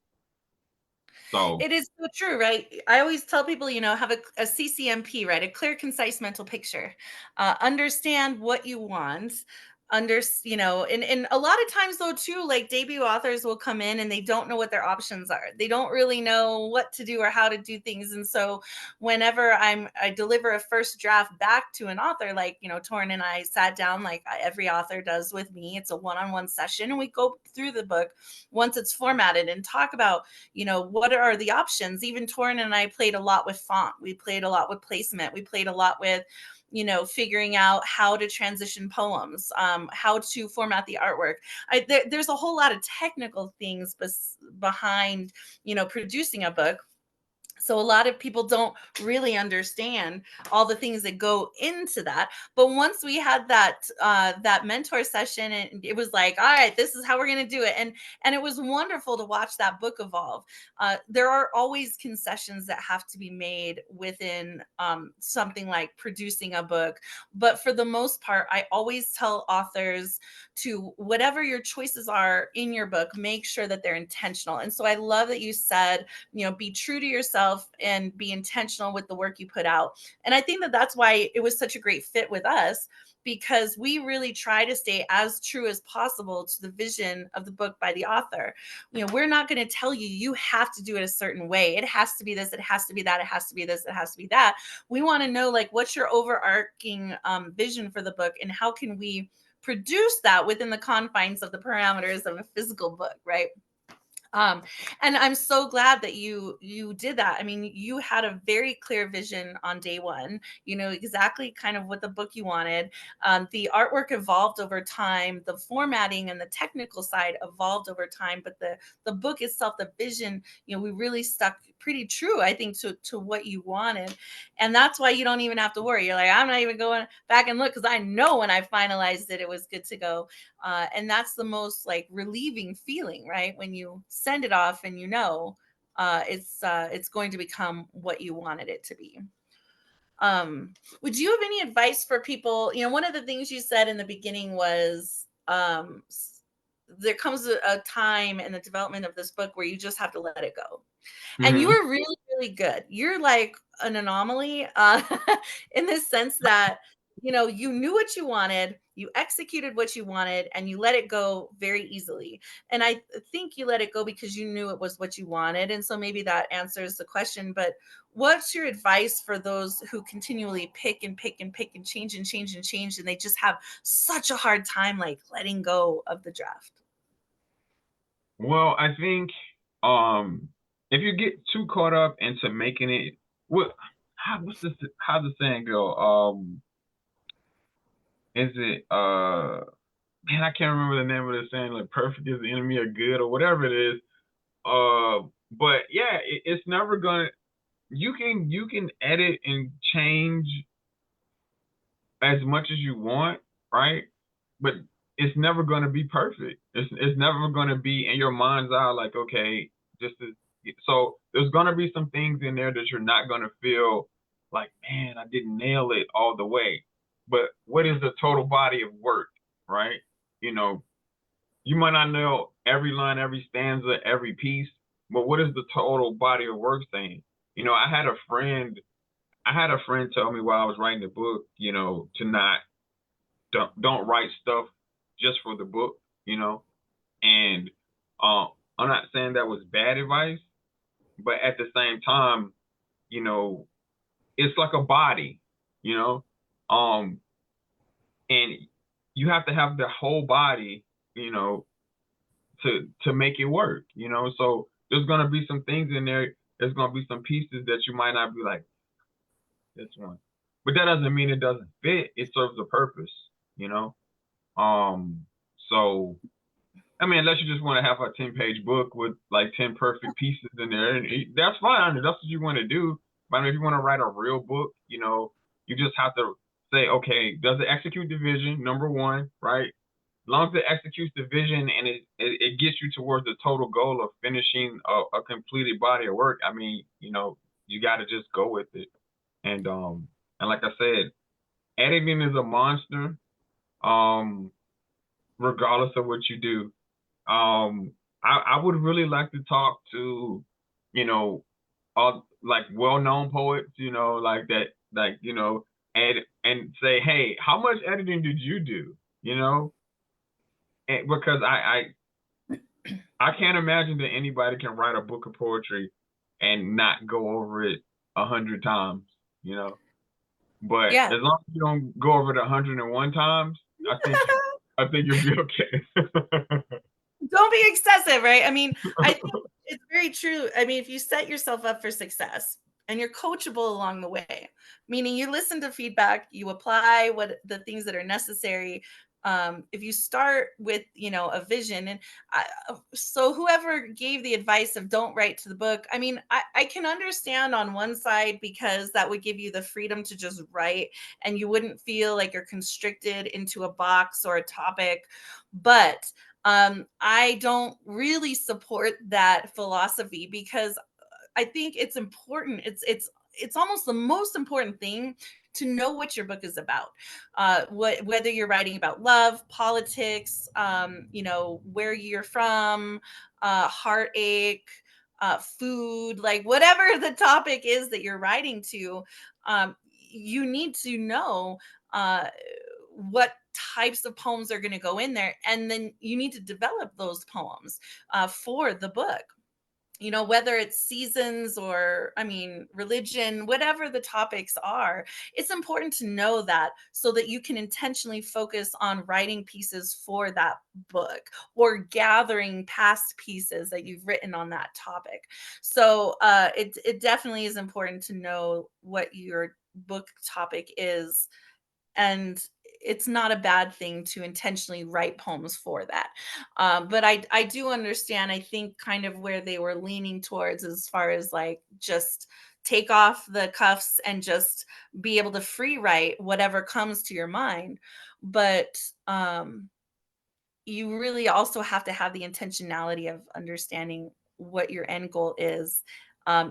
So It is so true, right? I always tell people, have a CCMP, right? A clear, concise mental picture. Understand what you want. And a lot of times though too, like debut authors will come in and they don't know what their options are. They don't really know what to do or how to do things. And so whenever I deliver a first draft back to an author, like, Taurin and I sat down like every author does with me. It's a one-on-one session and we go through the book once it's formatted and talk about what are the options. Even Torin and I played a lot with font. We played a lot with placement. We played a lot with figuring out how to transition poems, how to format the artwork. There's a whole lot of technical things behind producing a book. So a lot of people don't really understand all the things that go into that. But once we had that mentor session, and it was like, all right, this is how we're going to do it. And it was wonderful to watch that book evolve. There are always concessions that have to be made within something like producing a book. But for the most part, I always tell authors to, whatever your choices are in your book, make sure that they're intentional. And so I love that you said, be true to yourself and be intentional with the work you put out. And I think that that's why it was such a great fit with us, because we really try to stay as true as possible to the vision of the book by the author. We're not going to tell you you have to do it a certain way. It has to be this, it has to be that, it has to be this, it has to be that. We want to know, like, what's your overarching vision for the book, and how can we produce that within the confines of the parameters of a physical book, right? um and I'm so glad that you did that. I mean, you had a very clear vision on day one. You know exactly kind of what the book you wanted. The artwork evolved over time, the formatting and the technical side evolved over time, but the book itself, the vision, we really stuck pretty true, I think, to what you wanted. And that's why you don't even have to worry. You're like, I'm not even going back and look, because I know when I finalized it, it was good to go. And that's the most like relieving feeling, right? When you send it off and it's going to become what you wanted it to be. Would you have any advice for people? One of the things you said in the beginning was, there comes a time in the development of this book where you just have to let it go. And you hmm were really, really good. You're like an anomaly, in the sense that, you knew what you wanted, you executed what you wanted, and you let it go very easily. And I think you let it go because you knew it was what you wanted. And so maybe that answers the question. But what's your advice for those who continually pick and pick and pick and change and change and change, and they just have such a hard time like letting go of the draft? Well, I think if you get too caught up into making it, what how's the saying go? Is it man, I can't remember the name of the saying, like perfect is the enemy of good or whatever it is. But yeah, it's never gonna. You can edit and change as much as you want, right? But it's never gonna be perfect. It's never gonna be in your mind's eye like, okay, just as, so there's gonna be some things in there that you're not gonna feel like, man, I didn't nail it all the way. But what is the total body of work, right? You know, you might not know every line, every stanza, every piece, but what is the total body of work saying? I had a friend. I had a friend tell me while I was writing the book, to not don't write stuff just for the book, and uh, I'm not saying that was bad advice, but at the same time, you know, it's like a body, you know, um, and you have to have the whole body, you know, to make it work, So there's gonna be some things in there. There's gonna be some pieces that you might not be like this one, but that doesn't mean it doesn't fit. It serves a purpose, you know. Um, so I mean, unless you just want to have a 10-page book with like 10 perfect pieces in there, and that's fine. If that's what you want to do. But I mean, if you want to write a real book, you just have to say, okay, does it execute the vision? Number one, right? As long as it executes the vision and it gets you towards the total goal of finishing a completed body of work, I mean, you got to just go with it. And like I said, editing is a monster, um, regardless of what you do. I would really like to talk to, you know, like well-known poets, like that, like, and say, hey, how much editing did you do? Because I can't imagine that anybody can write a book of poetry and not go over it 100 times, you know. But Yeah. as long as you don't go over it 101 times, I think you'll be okay. Don't be excessive, right? I mean, I think it's very true. I mean, if you set yourself up for success and you're coachable along the way, meaning you listen to feedback, you apply what the things that are necessary. If you start with, a vision, and so whoever gave the advice of don't write to the book, I mean, I can understand on one side because that would give you the freedom to just write and you wouldn't feel like you're constricted into a box or a topic. But I don't really support that philosophy because I think it's important. It's almost the most important thing to know what your book is about. Whether you're writing about love, politics, where you're from, heartache, food, like whatever the topic is that you're writing to, you need to know uh, what types of poems are going to go in there, and then you need to develop those poems for the book, whether it's seasons or, I mean, religion, whatever the topics are. It's important to know that so that you can intentionally focus on writing pieces for that book or gathering past pieces that you've written on that topic. So it definitely is important to know what your book topic is, and it's not a bad thing to intentionally write poems for that. But I do understand, I think, kind of where they were leaning towards as far as like just take off the cuffs and just be able to free write whatever comes to your mind. But you really also have to have the intentionality of understanding what your end goal is.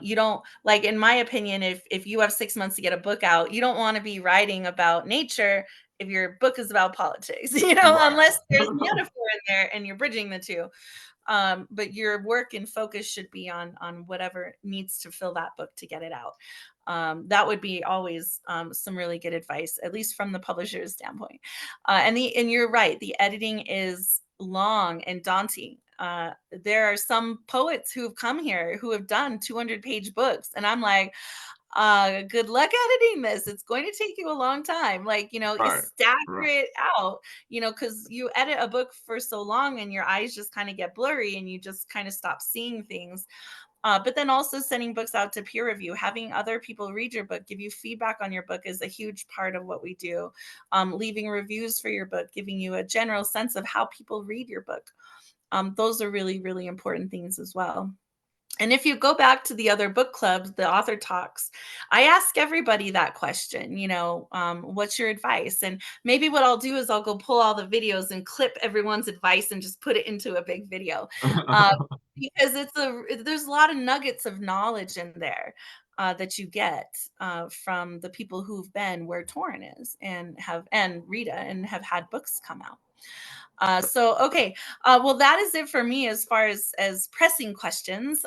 You don't, like, in my opinion, if you have 6 months to get a book out, you don't want to be writing about nature if your book is about politics, Right. unless there's metaphor in there and you're bridging the two. But your work and focus should be on whatever needs to fill that book to get it out. That would be always some really good advice, at least from the publisher's standpoint. And you're right, the editing is long and daunting. There are some poets who have come here who have done 200-page books, and I'm like, good luck editing this. It's going to take you a long time. Like, Right. stagger Right. it out, because you edit a book for so long and your eyes just kind of get blurry and you just kind of stop seeing things. But then also sending books out to peer review, having other people read your book, give you feedback on your book is a huge part of what we do. Leaving reviews for your book, giving you a general sense of how people read your book. Those are really, really important things as well. And if you go back to the other book clubs, the author talks, I ask everybody that question, what's your advice? And maybe what I'll do is I'll go pull all the videos and clip everyone's advice and just put it into a big video. Uh, because there's a lot of nuggets of knowledge in there that you get from the people who've been where Taurin is and Rita and have had books come out. So okay, well that is it for me as far as pressing questions.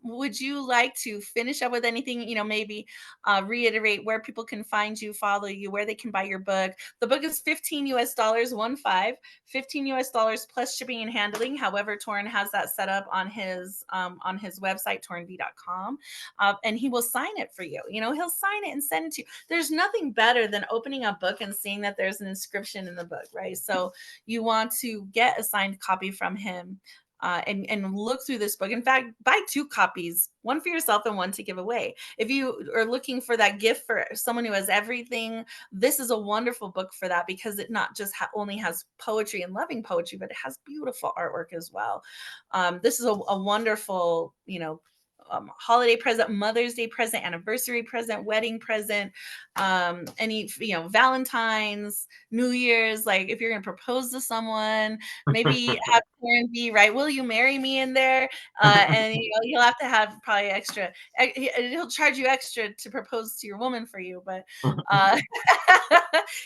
Would you like to finish up with anything? Maybe reiterate where people can find you, follow you, where they can buy your book. The book is $15 US, 1 5, $15 US plus shipping and handling. However, Taurin has that set up on his website, taurinb.com, and he will sign it for you. He'll sign it and send it to you. There's nothing better than opening a book and seeing that there's an inscription in the book, right? So you want to get a signed copy from him, and look through this book. In fact, buy 2 copies, one for yourself and one to give away. If you are looking for that gift for someone who has everything, this is a wonderful book for that, because it not just only has poetry and loving poetry, but it has beautiful artwork as well. This is a wonderful, holiday present, Mother's Day present, anniversary present, wedding present, any, Valentine's, New Year's. Like if you're going to propose to someone, maybe have Karen be right. Will you marry me in there? And you'll have to have probably extra. He'll charge you extra to propose to your woman for you, but that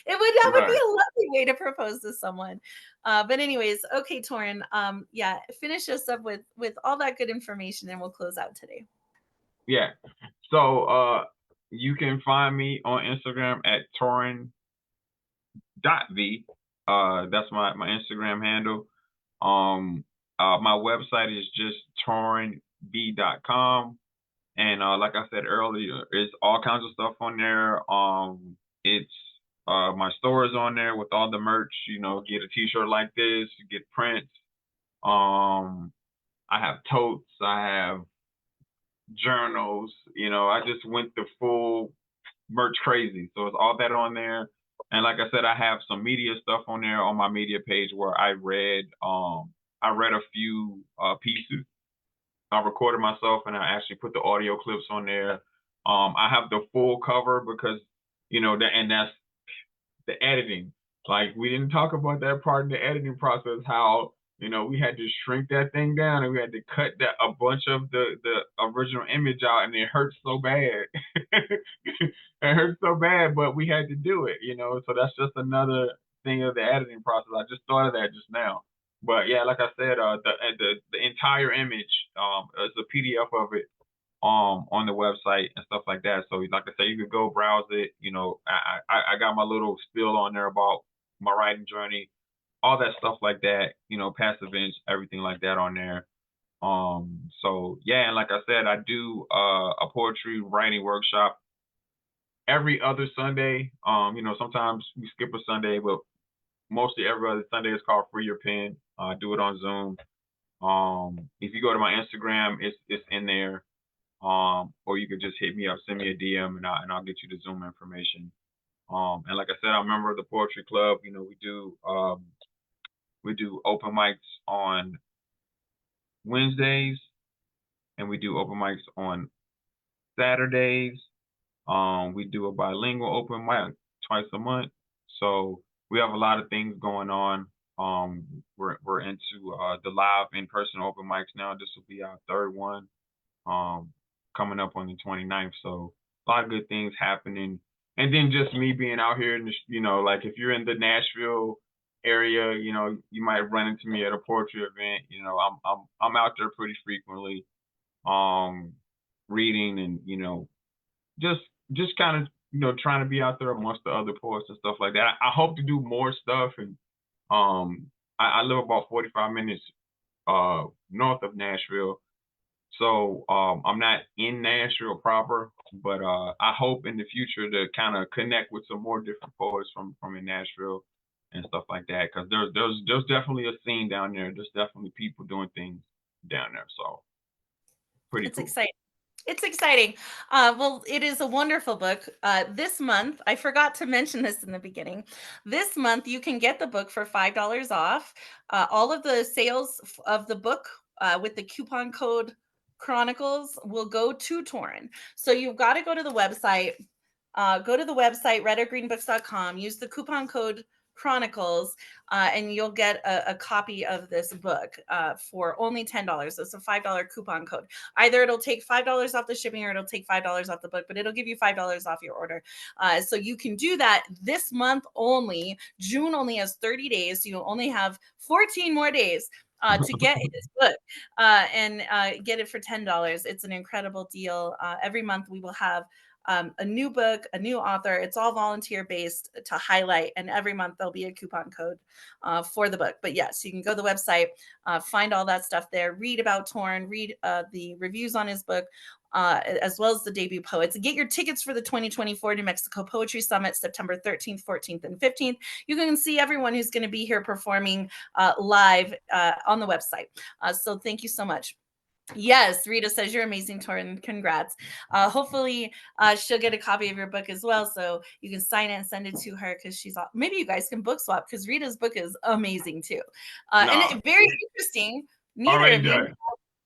would be Right. a lovely way to propose to someone. But anyways, okay, Torin. Yeah, finish us up with all that good information, and we'll close out today. Yeah. So you can find me on Instagram at Taurin.v. That's my Instagram handle. My website is just taurinb.com. And like I said earlier, it's all kinds of stuff on there. It's my store is on there with all the merch. Get a T-shirt like this, get prints. I have totes. I have journals. I just went the full merch crazy. So it's all that on there. And like I said, I have some media stuff on there on my media page where I read a few pieces. I recorded myself and I actually put the audio clips on there. I have the full cover because that's the editing. Like we didn't talk about that part in the editing process, how we had to shrink that thing down and we had to cut a bunch of the original image out, and it hurts so bad. It hurts so bad, but we had to do it. So that's just another thing of the editing process. I just thought of that just now. But yeah, like I said, the entire image is a PDF of it on the website and stuff like that. So like I said, you could go browse it. I got my little spiel on there about my writing journey, all that stuff like that. Past events, everything like that on there. So yeah, and like I said, I do a poetry writing workshop every other Sunday. Sometimes we skip a Sunday, but mostly every other Sunday is called Free Your Pen. I do it on Zoom. If you go to my Instagram, it's in there. Or you could just hit me up, send me a DM, and I'll get you the Zoom information. And like I said, I'm a member of the Poetry Club. We do open mics on Wednesdays, and we do open mics on Saturdays. We do a bilingual open mic twice a month. So we have a lot of things going on. We're into the live in-person open mics now. This will be our third one. Coming up on the 29th. So a lot of good things happening. And then just me being out here in like if you're in the Nashville area, you might run into me at a poetry event. I'm out there pretty frequently, reading and, just kind of, trying to be out there amongst the other poets and stuff like that. I hope to do more stuff, and I live about 45 minutes north of Nashville. So I'm not in Nashville proper, but I hope in the future to kind of connect with some more different poets from in Nashville and stuff like that. Because there's definitely a scene down there. There's definitely people doing things down there. So pretty It's cool. exciting. It's exciting. Well, it is a wonderful book. This month, I forgot to mention this in the beginning. This month, you can get the book for $5 off. All of the sales of the book with the coupon code Chronicles will go to Taurin. So you've got to go to the website. Go to the website, redorgreenbooks.com. Use the coupon code Chronicles, and you'll get a copy of this book for only $10. It's a $5 coupon code. Either it'll take $5 off the shipping or it'll take $5 off the book, but it'll give you $5 off your order. So you can do that this month only. June only has 30 days. So you'll only have 14 more days to get his book and get it for $10. It's an incredible deal. Every month we will have a new book, a new author. It's all volunteer based to highlight, and every month there'll be a coupon code for the book. But yes, you can go to the website, find all that stuff there, read about Taurin, read the reviews on his book, as well as the debut poets. Get your tickets for the 2024 New Mexico Poetry Summit, September 13th, 14th, and 15th. You can see everyone who's going to be here performing live on the website. So thank you so much. Yes, Rita says you're amazing, Taurin. Congrats. Hopefully, she'll get a copy of your book as well, so you can sign it and send it to her because she's maybe you guys can book swap because Rita's book is amazing too, and No, very interesting. Neither already of you have done.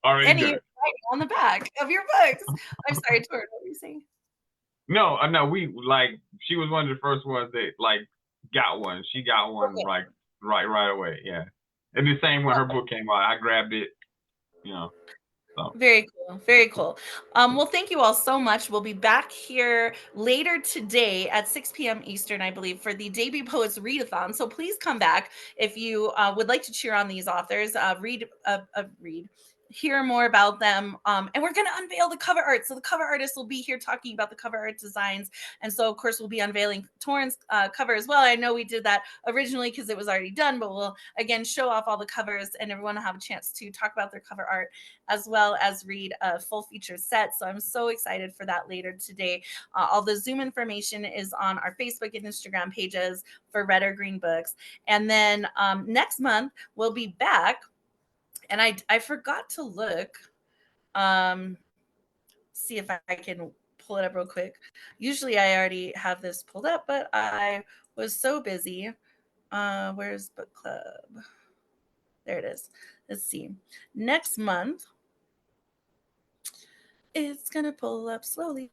Already any done. writing on the back of your books. I'm sorry, Taurin. What were you saying? No, no, we like she was one of the first ones that like got one. She got one Okay. like right away. Yeah, and the same when her book came out, I grabbed it. You know, so Very cool. Very cool. Well, thank you all so much. We'll be back here later today at 6 p.m. Eastern, I believe, for the Debut Poets Readathon. So please come back if you would like to cheer on these authors, hear more about them. And we're going to unveil the cover art. So the cover artist will be here talking about the cover art designs. And so, of course, we'll be unveiling Taurin's cover as well. I know we did that originally because it was already done, but we'll, again, show off all the covers and everyone will have a chance to talk about their cover art as well as read a full feature set. So I'm so excited for that later today. All the Zoom information is on our Facebook and Instagram pages for Red or Green Books. And then next month, we'll be back. And I forgot to look, see if I can pull it up real quick. Usually I already have this pulled up, but I was so busy. Where's book club? There it is. Let's see. Next month, it's going to pull up slowly.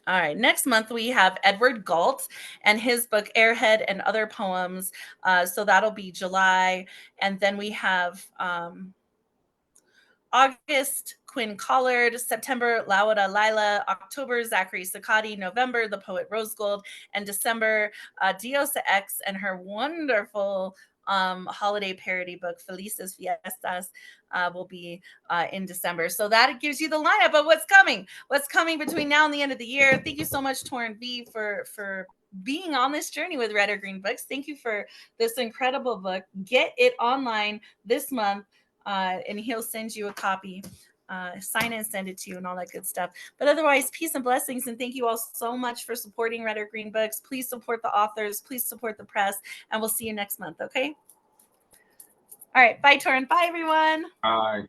All right. Next month, we have Edward Galt and his book, Airhead and Other Poems. So that'll be July. And then we have August, Quinn Collard; September, Lawada Lila; October, Zachary Sakati; November, the poet Rose Gold; and December, Diosa X and her wonderful holiday parody book, Felices Fiestas, will be in December. So that gives you the lineup of what's coming between now and the end of the year. Thank you so much, Taurin V, for being on this journey with Red or Green Books. Thank you for this incredible book. Get it online this month. And he'll send you a copy, sign it and send it to you and all that good stuff. But otherwise, peace and blessings. And thank you all so much for supporting Red or Green Books. Please support the authors. Please support the press. And we'll see you next month. Okay. All right. Bye, Taurin. Bye, everyone. I